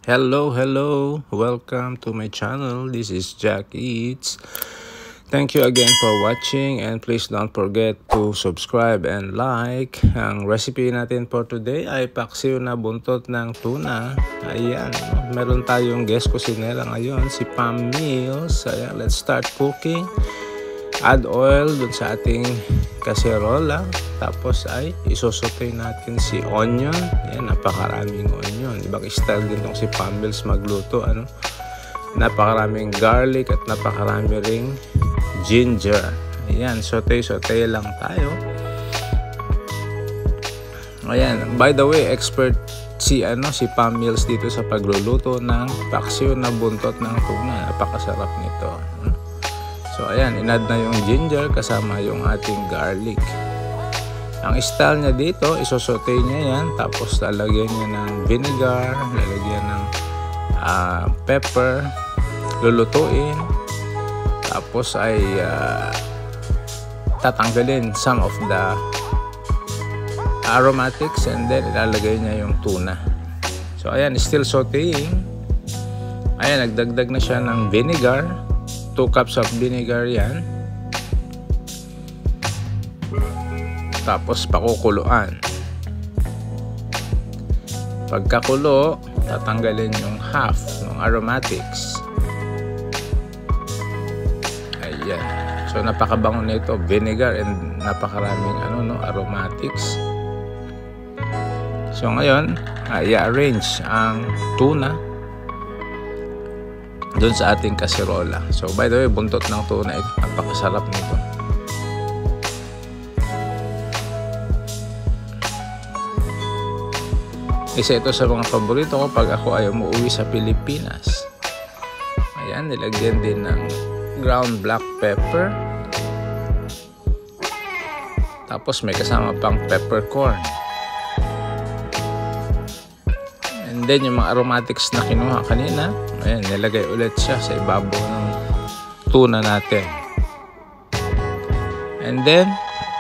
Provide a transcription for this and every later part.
Hello, welcome to my channel. This is Jack Eats. Thank you again for watching, and please don't forget to subscribe and like. Ang recipe natin for today ay paksiw na buntot ng tuna. Ayan, meron tayong guest kusinera ngayon, si Pam Mills. Ayan, let's start cooking. Add oil dun sa ating kaserola. Tapos ay isosote natin si onion. Ayan, napakaraming onion. Ibang style din tong si Pam Mills magluto. Napakaraming garlic at napakarami ring ginger. Ayan, sote lang tayo. Ayan, by the way, expert si Pam Mills dito sa pagluluto ng paksiw na buntot ng tuna. Napakasarap nito. So ayan, inad na yung ginger kasama yung ating garlic. Ang style niya dito, isosote niya yan, tapos lalagyan niya ng vinegar, lalagyan ng pepper, lulutuin, tapos ay tatanggalin some of the aromatics, and then ilalagay niya yung tuna. So ayan, still sauteing. Ayan, nagdagdag na siya ng vinegar. 2 cups of vinegar yan. Tapos pakukuluan. Pagkakulo, tatanggalin yung half ng aromatics. Ayan. So napakabango nito, vinegar and napakaraming aromatics. So ngayon, i-arrange ang tuna doon sa ating kaserola. So by the way, buntot ng tuna ito, napakasarap nito. Isa ito sa mga paborito ko pag ako ay umuwi sa Pilipinas. Ayan, nilagyan din ng ground black pepper. Tapos may kasama pang peppercorn. And then yung mga aromatics na kinuha kanina, ayan, nilagay ulit siya sa ibabaw ng tuna natin. And then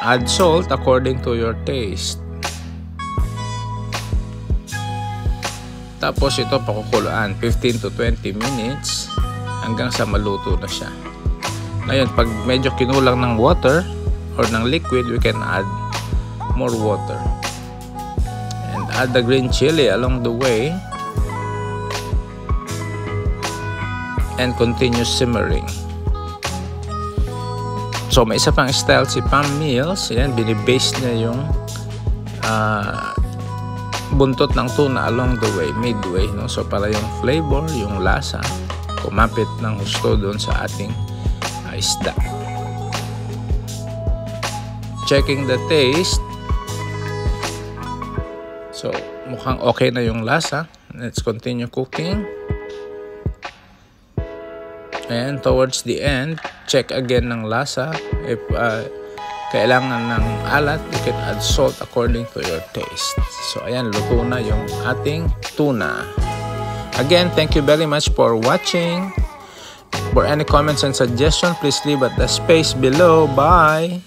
add salt according to your taste. Tapos ito pakukuluan 15 to 20 minutes hanggang sa maluto na siya. Ngayon, pag medyo kinulang ng water or ng liquid, we can add more water. And add the green chili along the way. And continue simmering. So may isa pang style si Pam Mills. Ayan, binibase niya yung buntot ng tuna along the way, midway, no? So para yung flavor, yung lasa, kumapit ng husto doon sa ating isda. Checking the taste. So mukhang okay na yung lasa. Let's continue cooking. And towards the end, check again ng lasa. If kailangan ng alat, you can add salt according to your taste. So ayan, luto na yung ating tuna. Again, thank you very much for watching. For any comments and suggestions, please leave at the space below. Bye!